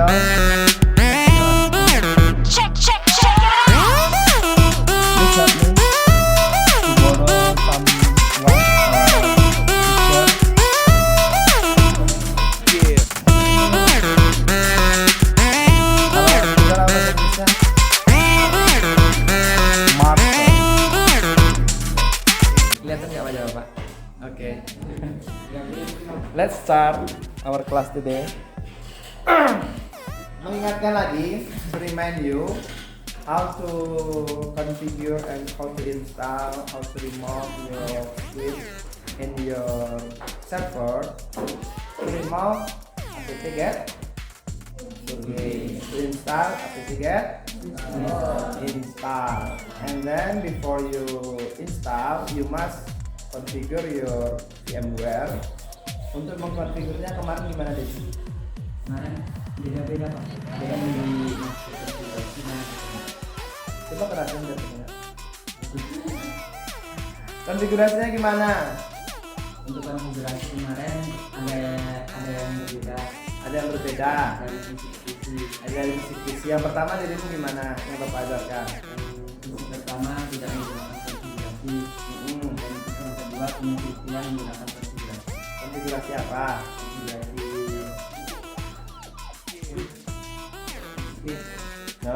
tutorial. Check. Please help me to borrow some picture. Kalau saudara bahasa Indonesia, marker. Kelihatan nggak wajah Bapak? Oke. Let's start our class today. Mengingatkan lagi, to remind you how to configure and how to install, how to remove your script in your server. To remove apt-get, to install apt-get, install. And then before you install, you must configure your VMware. Untuk mengkonfigurnya kemarin gimana deh? Kemarin beda-beda Pak. Beda di Coba kerasin datanya. Konfigurasinya gimana? untuk konfigurasi kemarin ada yang berbeda Ada yang berbeda. dari sisi. Ada yang visi. Yang pertama dirimu gimana? Yang Bapak ajarkan. Yang pertama tidak menggunakan konfigurasi. Dan yang kedua penelitian menggunakan konfigurasi. Konfigurasi apa? Konfigurasi No.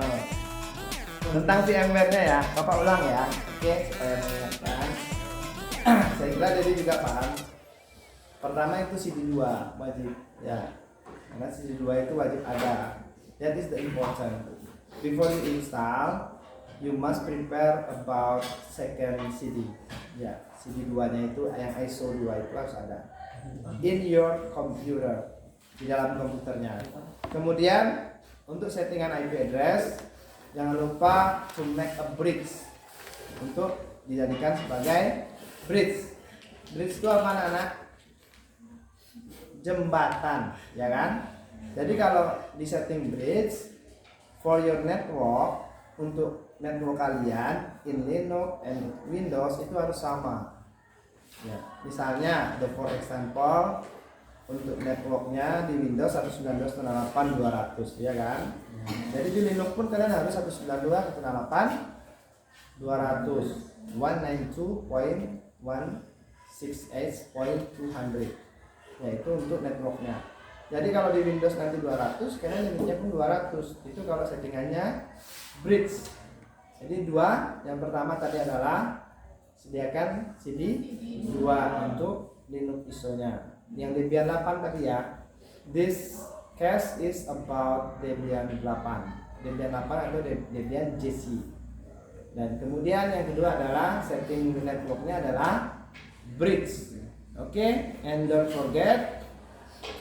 Tentang VMware-nya ya, Bapak ulang ya. Oke, supaya mengingatkan. Saya kira jadi juga paham. Pertama itu CD2 wajib ya. Karena CD2 itu wajib ada. That is the important. Before you install, you must prepare about second CD. Ya, CD2-nya itu yang ISO 2 itu harus ada. In your computer, di dalam komputernya. Kemudian untuk settingan IP address, jangan lupa to make a bridge untuk dijadikan sebagai bridge. Bridge itu apa anak-anak? Jembatan, ya kan? Jadi kalau di setting bridge for your network, untuk network kalian in Linux and Windows itu harus sama. Ya, misalnya for example untuk networknya di Windows 192.168.200 ya kan. Jadi di Linux pun kalian harus 192.168.200 192.168.200 yaitu untuk networknya. Jadi kalau di Windows nanti 200, kalian limitnya pun 200. Itu kalau settingannya bridge. Jadi dua, yang pertama tadi adalah sediakan CD 2 untuk Linux ISO-nya. Yang Debian 8 tadi ya. This case is about Debian 8. Debian 8 atau Debian JC. Dan kemudian yang kedua adalah setting networknya adalah bridge. Oke, and don't forget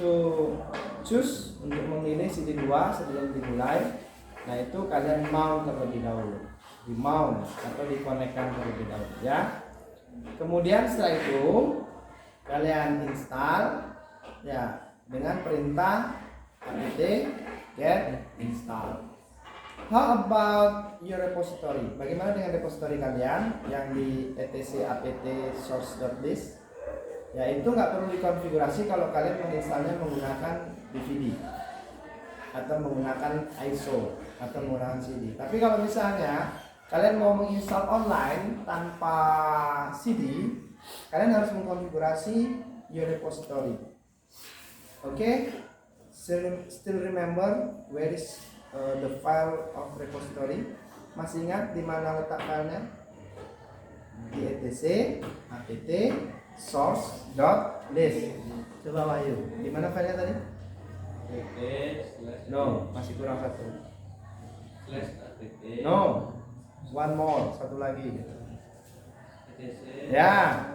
to choose untuk memilih CD 2 sebelum dimulai. Nah, itu kalian mount terlebih dahulu. Di mount atau dikonekkan terlebih dahulu ya. Kemudian setelah itu kalian install ya dengan perintah apt-get install. How about your repository? Bagaimana dengan repository kalian yang di etc apt source.list? Ya, itu nggak perlu dikonfigurasi kalau kalian menginstalnya menggunakan DVD atau menggunakan ISO atau menggunakan CD. Tapi kalau misalnya kalian mau menginstal online tanpa CD, kalian harus mengkonfigurasi your repository. Oke, still remember where is the file of repository? Masih ingat di mana letak filenya? Di etc apt source.list. Coba Wahyu, di mana filenya tadi? No, masih kurang satu. No, one more, satu lagi. Ya.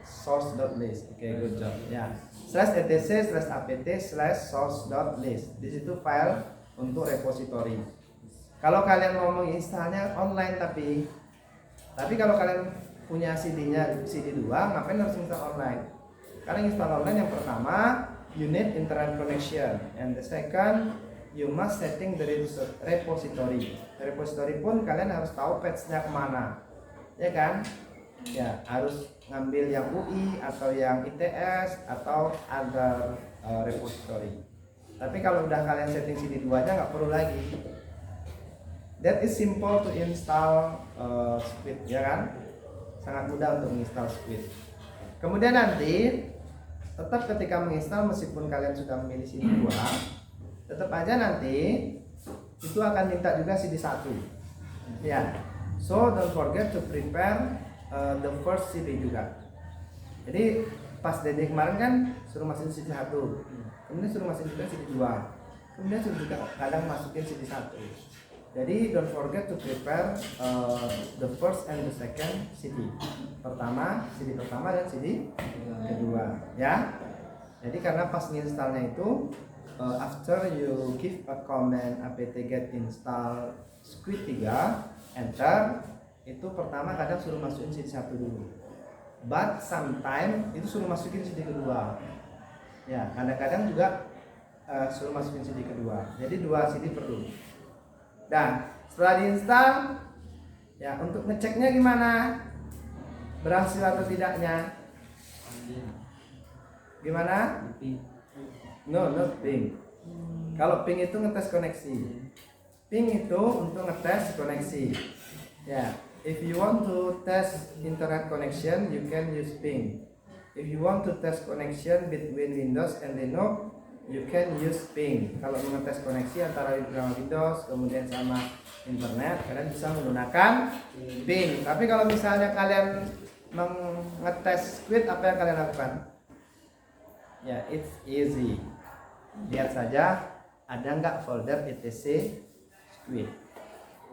Source.list. Oke, good job. Ya. /etc/apt/source.list. Di situ file untuk repository. Kalau kalian mau menginstalnya online tapi kalau kalian punya CD-nya CD 2, ngapain harus install online? Kalian install online yang pertama, you need internet connection, and the second, you must setting the repository. Repository pun kalian harus tahu path-nya kemana, ya kan? Ya, harus ngambil yang UI atau yang ITS atau other repository. Tapi kalau udah kalian setting CD2 nya nggak perlu lagi. That is simple to install Squid, ya kan? Sangat mudah untuk menginstal Squid. Kemudian nanti tetap ketika menginstal, meskipun kalian sudah memilih CD2, tetap aja nanti itu akan minta juga CD1. Ya, so don't forget to prepare the first CD juga. Jadi pas Dede kemarin kan suruh masukin CD1, kemudian suruh masukin juga CD2, kemudian suruh juga kadang masukin CD1. Jadi don't forget to prepare the first and the second CD. CD pertama dan CD kedua, ya. Jadi karena pas installnya itu after you give a command apt-get install Squid 3, enter, itu pertama kadang suruh masukin CD1 dulu. But sometime itu suruh masukin CD kedua. Ya, kadang-kadang juga suruh masukin CD kedua. Jadi 2 CD perlu. Dan setelah diinstal, ya untuk ngeceknya gimana? Berhasil atau tidaknya? Gimana? No, not ping. Kalau ping itu ngetes koneksi. Ping itu untuk ngetes koneksi. Ya, if you want to test internet connection, you can use ping. If you want to test connection between Windows and Linux, you can use ping. Kalau mengetes koneksi antara Windows kemudian sama internet, kalian bisa menggunakan ping. Tapi kalau misalnya kalian mengetes Squid, apa yang kalian lakukan? Ya, it's easy. Lihat saja ada nggak folder etc Squid.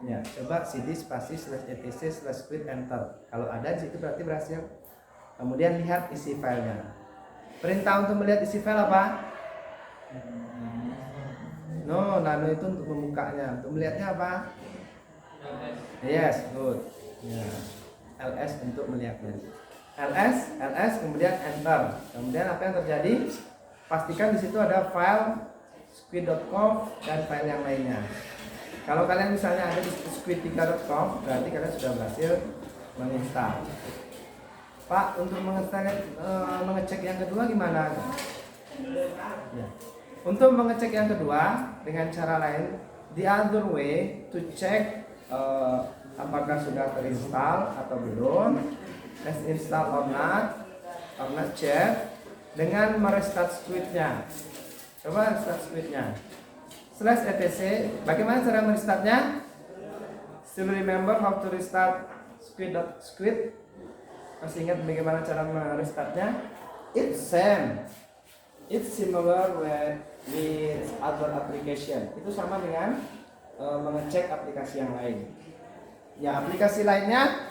Ya, coba cd spasi /etc/squid enter. Kalau ada di situ berarti berhasil. Kemudian lihat isi filenya. Perintah untuk melihat isi file apa? No, nano itu untuk membukanya. Untuk melihatnya apa? Yes, good. Ya. ls untuk melihatnya. ls kemudian enter. Kemudian apa yang terjadi? Pastikan di situ ada file squid.conf dan file yang lainnya. Kalau kalian misalnya ada di squid3.conf, berarti kalian sudah berhasil menginstal. Pak, untuk mengecek yang kedua gimana? Ya. Untuk mengecek yang kedua dengan cara lain, the other way to check apakah sudah terinstall atau belum, has install or not check, dengan merestart Squid-nya. Coba restart Squid-nya. /etc. Bagaimana cara merestartnya? Still remember how to restart Squid? Masih ingat bagaimana cara merestartnya? It's same. It's similar with other application. Itu sama dengan mengecek aplikasi yang lain. Ya, aplikasi lainnya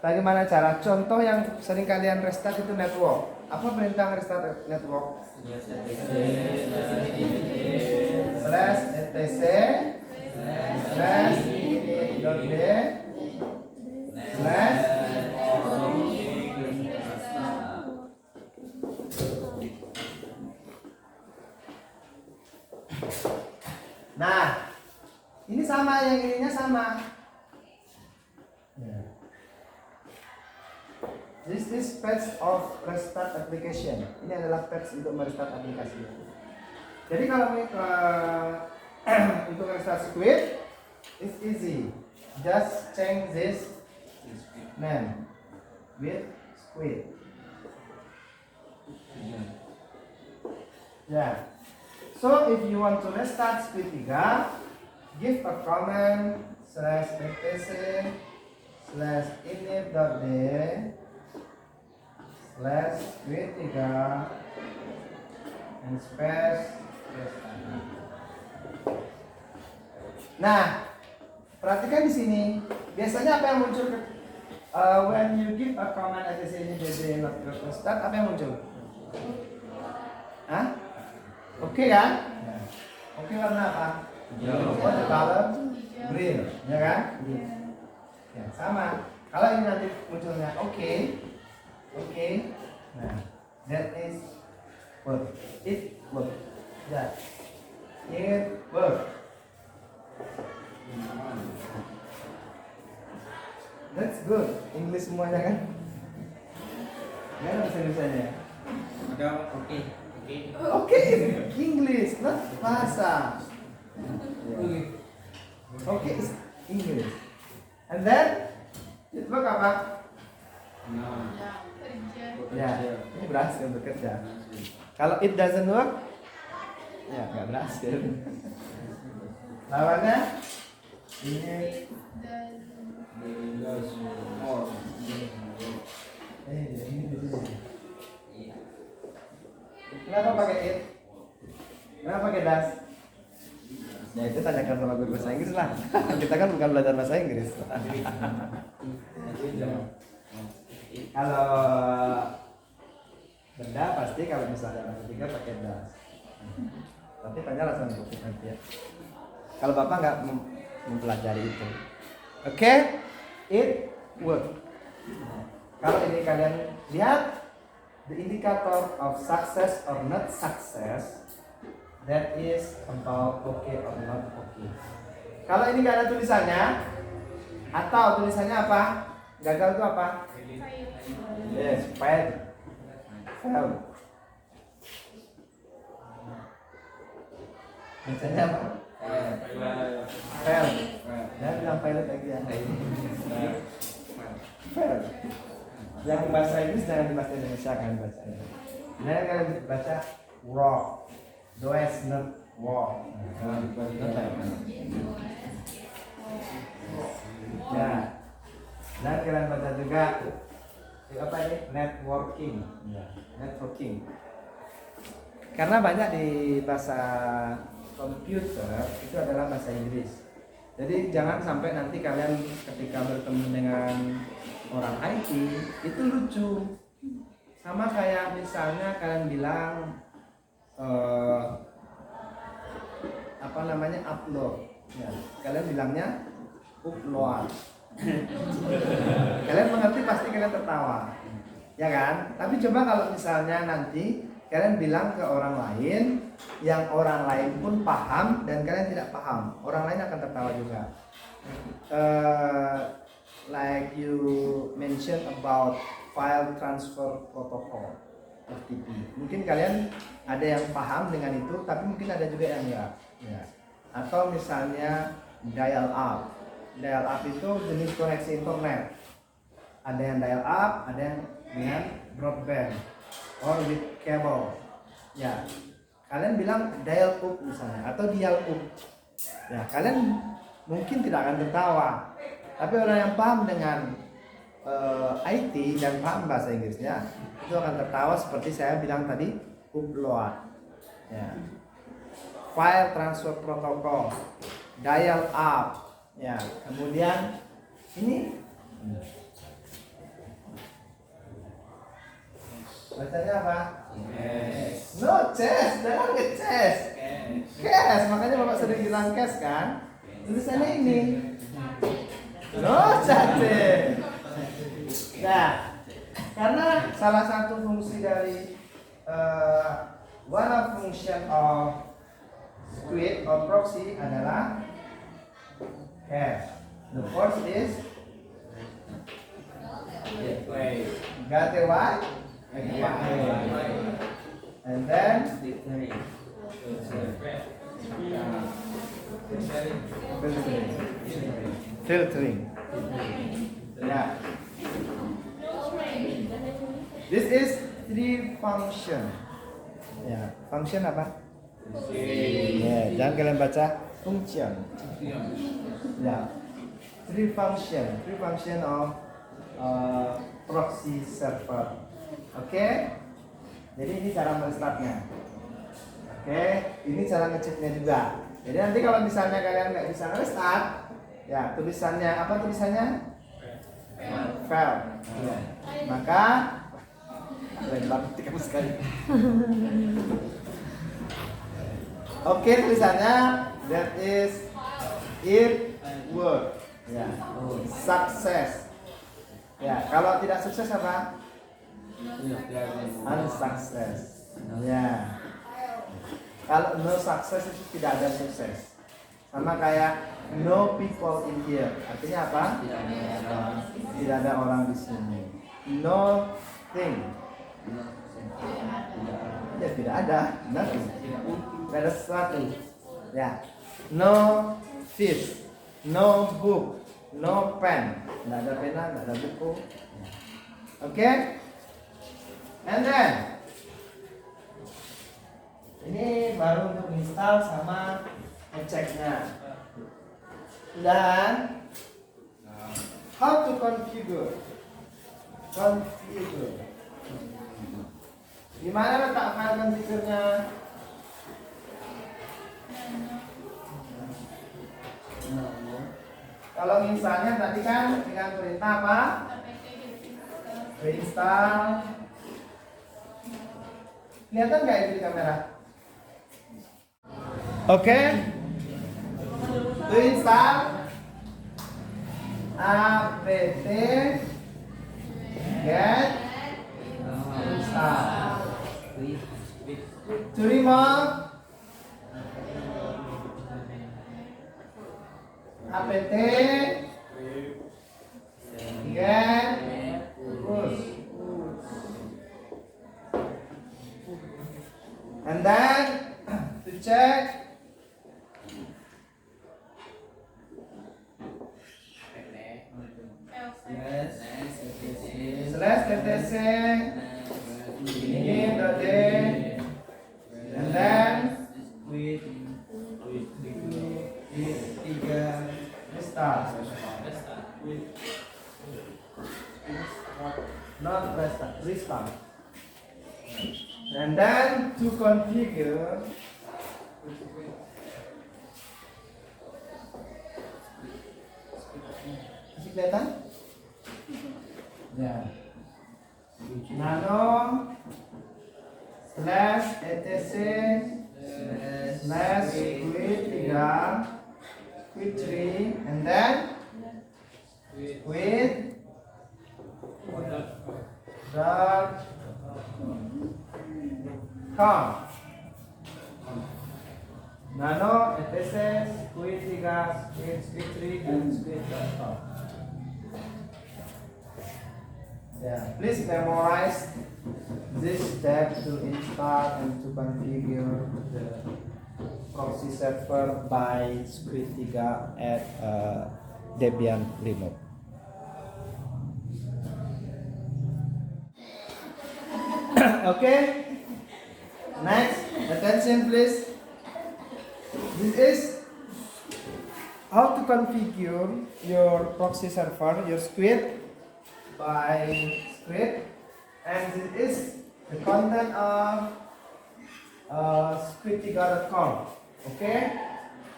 bagaimana cara? Contoh yang sering kalian restart itu network. Apa perintah restart network? /etc /init.d Nah, ini sama, yang ininya sama. This is patch of restart application. Ini adalah patch untuk merestart aplikasi. Jadi kalau untuk restart Squid, it's easy. Just change this name with Squid. Yeah. So if you want to restart Squid 3, give a comment /etc/init.d /squid 3 and space. Nah, perhatikan di sini. Biasanya apa yang muncul when you give a command etc not start, apa yang muncul? Hah? Oke kan? Oke warna apa? What the color? Green, ya kan? Ya, sama. Kalau ini nanti munculnya oke. Nah, that is work. It work. That it work. That's good. English semuanya kan? Nggak ada bahasa Indonesia. Ada oke. Oke, English, not bahasa. Oke, is English. And then, network apa? Ya, ini berhasil bekerja. Kalau it doesn't work, ya nggak berhasil. Lawannya, ini kenapa pakai it? Kenapa pakai does? Ya itu tanyakan sama guru bahasa Inggris lah. Kita kan bukan belajar bahasa Inggris. Kalau benda pasti kalau misalnya bahasa ketiga pakai does. Tapi tanya langsung untuk nanti ya. Kalau bapak nggak mempelajari itu, oke? It work. Kalau ini kalian lihat the indicator of success or not success, that is about okay or not okay. Kalau ini nggak ada tulisannya, atau tulisannya apa? Gagal itu apa? Yes, fail. Bacanya apa? Fail. Jangan bilang pilot lagi ya. Fail. Yang bahasa Inggris jangan bahasa Indonesia kan bacanya. Nah kalian baca rock, does not walk. Ya. Dan kalian baca juga apa ini? Networking. Networking. Karena banyak di bahasa komputer itu adalah bahasa Inggris. Jadi jangan sampai nanti kalian ketika bertemu dengan orang IT itu lucu. Sama kayak misalnya kalian bilang apa namanya upload. Ya, kalian bilangnya upload. Kalian mengerti pasti kalian tertawa. Ya kan? Tapi coba kalau misalnya nanti kalian bilang ke orang lain yang orang lain pun paham dan kalian tidak paham, orang lain akan tertawa juga. Like you mention about file transfer protocol FTP. Mungkin kalian ada yang paham dengan itu, tapi mungkin ada juga yang enggak. Ya. Atau misalnya dial up. Dial up itu jenis koneksi internet. Ada yang dial up, ada yang dengan broadband or with cable. Ya, kalian bilang dial up misalnya atau dial up. Ya, kalian mungkin tidak akan tertawa. Tapi orang yang paham dengan IT dan paham bahasa Inggrisnya itu akan tertawa seperti saya bilang tadi upload. Ya. File transfer protocol, dial up. Ya, kemudian ini bacanya apa? Cash. No, cash, jangan ke cash. Cash, makanya bapak sering bilang cash kan? Tulisannya ini. No, cantik. Nah, karena salah satu fungsi dari one of function of squid or proxy adalah cache. The first is gateway, and then filtering. Yeah. This is three function. Ya, function apa? Ya, jangan kalian baca function. Ya, three function of proxy server. Oke? Jadi ini cara men-startnya. Oke, ini cara ngeceknya juga. Jadi nanti kalau misalnya kalian nggak bisa nge-start, ya tulisannya apa tulisannya? Fail. Ya. Maka keren banget kamu sekali. Oke, tulisannya that is it work. Ya, success. Ya, kalau tidak sukses apa? Unsuccess. Ya. Kalau no success itu tidak ada sukses. Sama kayak no people in here. Artinya apa? Tidak ada orang di sini. No thing. Ya tidak ada, nothing. Tidak mungkin. Tidak ada sesuatu. Ya, no fish, no book, no pen. Tidak ada pena, tidak ada buku. Oke? And then ini baru untuk install sama ngeceknya. Dan how to configure? Gimana letak file configure-nya? Kalau misalnya tadi kan dengan perintah apa? Reinstall. Kelihatan nggak itu di kamera? Oke. Reinstall apt get install. To remove apt get push. And then to check slash ttc ini .d and then with 3 restart not restart and then to configure masih kelihatan? Ya. Nano slash etc slash quit 3 quit 3 and then quit dot com nano etc quit 3 quit 3 dan quit.com. Yeah, please memorize this step to install and to configure the proxy server by Squid3 at Debian Linux. Okay, next, attention please. This is how to configure your proxy server, your Squid by Squid, and this is the content of squid3.com. Oke,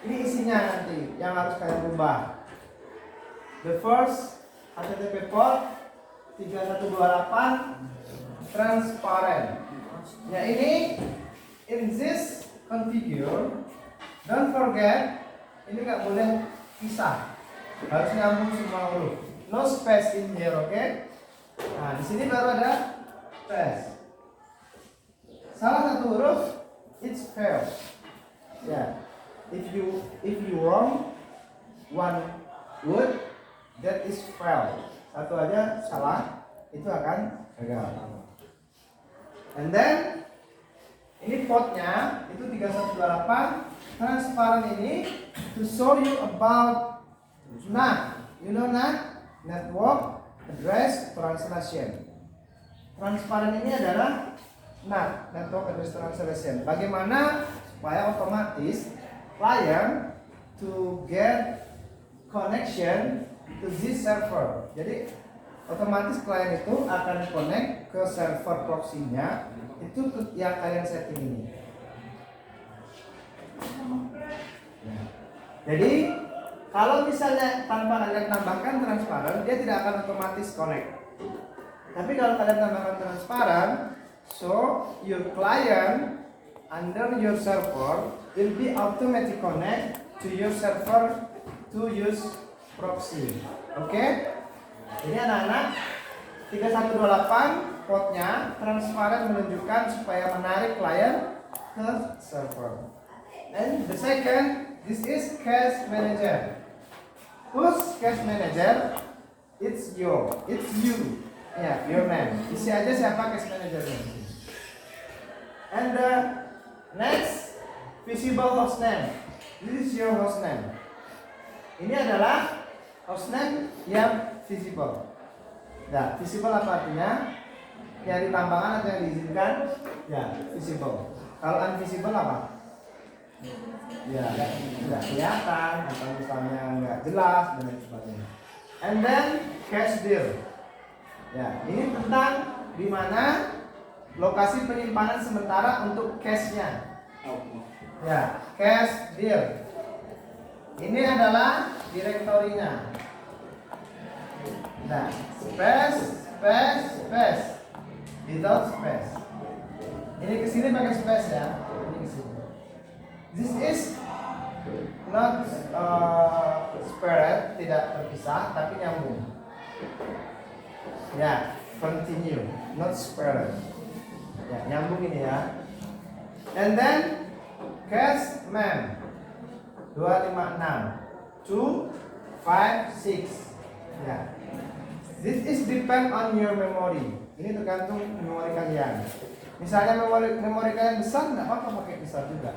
ini isinya nanti yang harus kalian ubah. The first HTTP port 3128 transparent. Ya ini in this configure, don't forget ini nggak boleh pisah, harus nyambung semua huruf. No space in here, oke? Nah, di sini baru ada space. Salah satu huruf, it's fail. Ya, if you wrong one word, that is fail. Satu aja salah, itu akan gagal. And then ini portnya itu 3128 transparent ini to show you about NAT. You know NAT? Network Address Translation. Transparan ini adalah NAT, Network Address Translation. Bagaimana supaya otomatis client to get connection to this server. Jadi otomatis klien itu akan connect ke server proxy-nya itu yang kalian setting ini. Jadi kalau misalnya tanpa kalian tambahkan transparan, dia tidak akan otomatis connect. Tapi kalau kalian tambahkan transparan, so your client under your server will be automatic connect to your server to use proxy. Oke? Jadi anak-anak 3128 portnya transparan menunjukkan supaya menarik klien ke server. And the second, this is cache manager. Who's cache manager? It's you. Ya, your name. Isi aja siapa cash managernya. And the next visible host name. This is your host name. Ini adalah host name yang visible. Nah, visible apa artinya? Yang ditambahkan atau yang diizinkan? Ya, visible. Kalau invisible apa? Ya, tidak kelihatan atau misalnya nggak jelas dan lain sebagainya. And then cash deal. Ya, ini tentang di mana lokasi penyimpanan sementara untuk cash-nya. Ya, cash deal. Ini adalah direktorinya. Nah, space, without space. Ini kesini pakai space ya. Ini kesini. This is not separate, tidak terpisah, tapi nyambung. Ya, continue, not separate. Ya, nyambung ini ya. And then cash man 256 256. Ya. This is depend on your memory. Ini tergantung memori kalian. Misalnya memori kalian besar, nggak apa-apa pakai besar juga.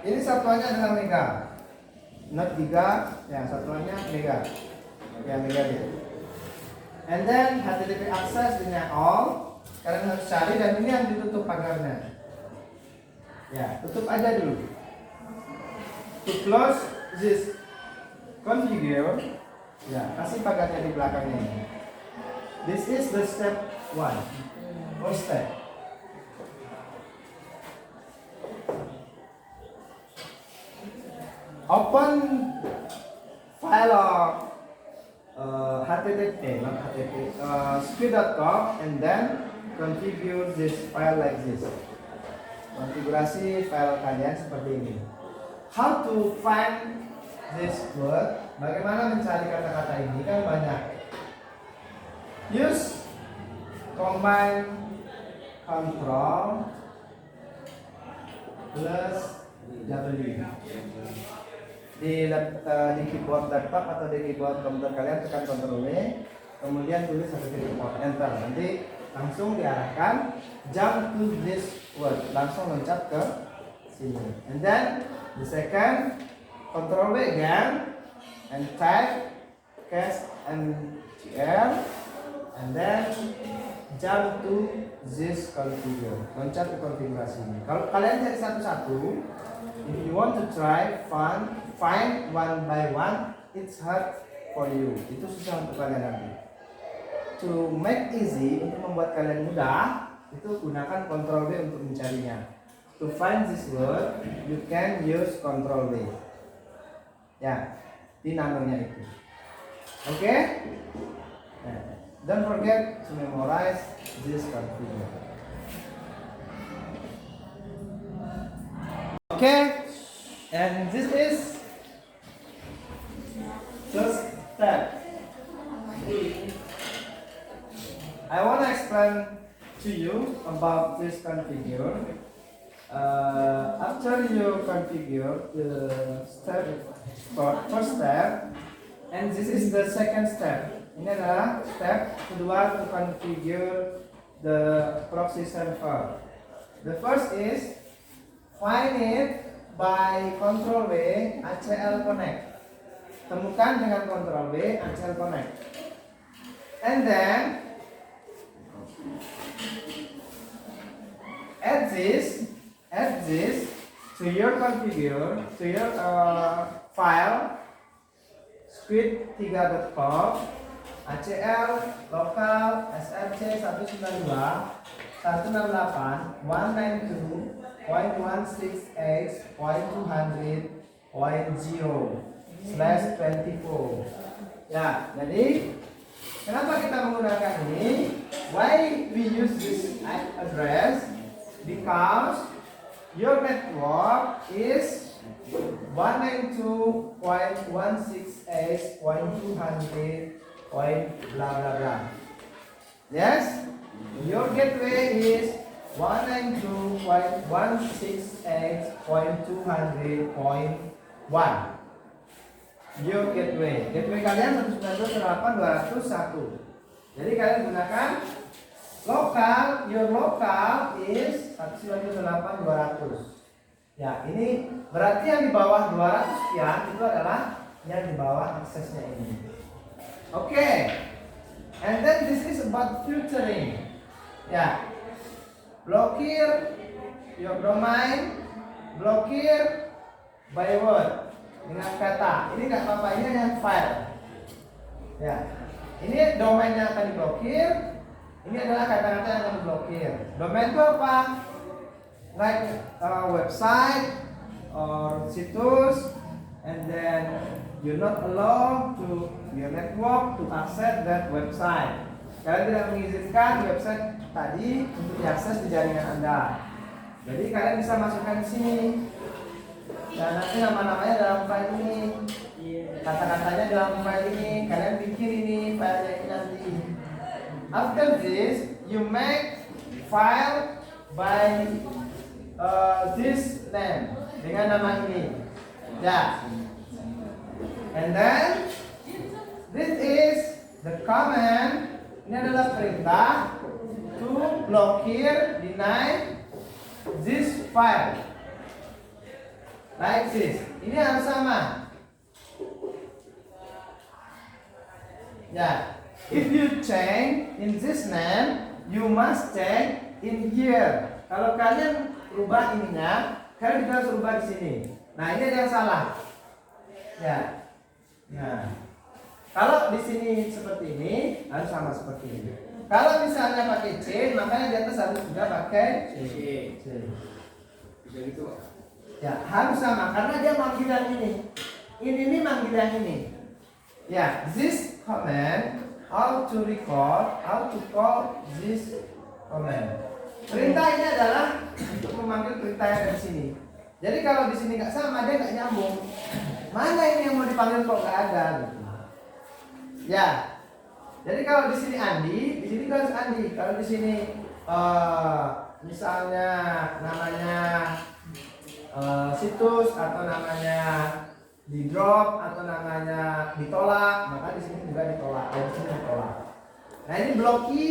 Ini satuannya adalah mega, not giga. Ya, satuannya mega. Ya, mega dia. And then HTTP access dengan all. Kalian harus cari dan ini yang ditutup pagarnya. Ya, tutup aja dulu. To close this configure. Ya, kasih pagarnya di belakangnya ini. This is the step 1. First step. Open file of HTTP, not HTTP, squid.com, and then configure this file like this. Konfigurasi file kalian seperti ini. How to find this word? Bagaimana mencari kata-kata ini? Kan banyak. Use combine control plus W. Di keyboard laptop atau di keyboard komputer kalian tekan Ctrl W, kemudian tulis satu kali enter. Nanti langsung diarahkan jump to this word, langsung loncat ke sini. And then the second Ctrl W again and type cache MGL and then jump to this configure, loncat ke konfigurasi ini. Kalau kalian cari satu-satu, if you want to try find one by one, it's hard for you. Itu susah untuk kalian nanti. To make easy, untuk membuat kalian mudah, itu gunakan Ctrl V untuk mencarinya. To find this word, you can use Ctrl V. Ya, di nanonya itu. Oke? Okay? Nah, don't forget to memorize this configure. Okay? And this is first step. I want to explain to you about this configure. After you configure the first step, and this is the second step. Ini adalah step kedua to configure the proxy server. The first is find it by Ctrl V ACL connect. Temukan dengan Ctrl V ACL connect. And then add this to your configure, to your file squid3.com ACL lokal src 192.168.200.0/24. Ya, jadi kenapa kita menggunakan ini? Why we use this address? Because your network is 192.168.200. Blah blah blah. Yes, your gateway is 192.168.200.1. Your gateway kalian 192.168.201. Jadi kalian gunakan lokal, your local is 198.200. Ya, ini berarti yang di bawah 200 sekian itu adalah yang di bawah aksesnya ini. Oke. And then this is about filtering. Ya. Blokir your domain, blokir by word dengan kata. Ini nggak apa-apa, ini hanya file. Ya. Ini domainnya akan diblokir. Ini adalah kata-kata yang akan diblokir. Domain itu apa? Like website or situs, and then you're not allowed to your network to access that website. Kalian tidak mengizinkan website tadi untuk diakses di jaringan Anda. Jadi kalian bisa masukkan di sini. Dan nanti nama-namanya dalam file ini, kata-katanya dalam file ini. Kalian bikin ini filenya ini nanti. After this, you make file by this name dengan nama ini. Ya. And then this is the command. Ini adalah perintah to blokir, deny this file. Like this. Ini harus sama. Ya. If you change in this name, you must change in here. Kalau kalian rubah ininya, kalian juga harus rubah di sini. Nah, ini ada yang salah. Ya. Nah, kalau di sini seperti ini, harus sama seperti ini. Kalau misalnya pakai C, makanya di atas harus juga pakai C. Bisa gitu. Ya, harus sama karena dia manggil yang ini. Ini manggil yang ini. Ya, this command, how to record, how to call this command. Perintah ini adalah untuk memanggil perintah yang dari sini. Jadi kalau di sini nggak sama, dia nggak nyambung. Mana ini yang mau dipanggil kok nggak ada? Gitu. Ya. Jadi kalau di sini Andi, di sini harus Andi. Kalau di sini misalnya namanya situs atau namanya di drop atau namanya ditolak, maka di sini juga ditolak. Di sini ditolak. Nah ini bloki,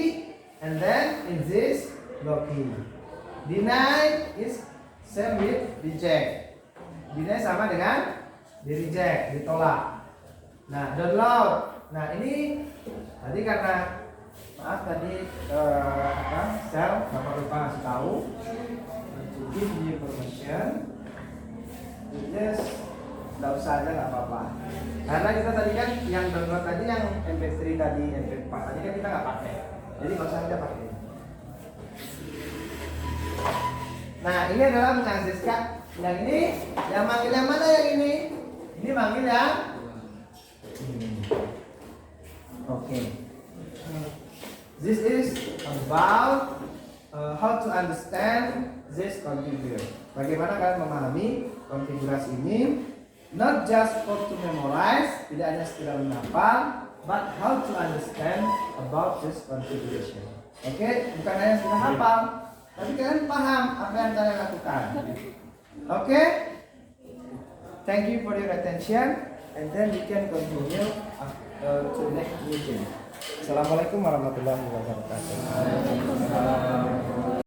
and then in this bloki. Deny is same with reject. Deny sama dengan di reject, ditolak. Nah download. Nah ini tadi karena maaf tadi share bapak lupa ngasih tahu to give you permission. Just nggak usah aja nggak apa-apa. Karena kita tadi kan yang download tadi yang MP3 tadi, MP4 tadi kan kita nggak pakai. Jadi nggak usah aja pakai. Nah ini adalah mengakseskan yang ini, yang manggil yang mana yang ini? Ini manggil yang Oke. This is about how to understand this configure. Bagaimana kalian memahami konfigurasi ini? Not just for to memorize, tidak hanya sekedar menghafal, but how to understand about this configuration. Oke, bukan hanya sekedar hafal, tapi kalian paham apa yang kalian lakukan. Oke? Thank you for your attention, and then we can continue to the next meeting. Assalamualaikum warahmatullahi wabarakatuh.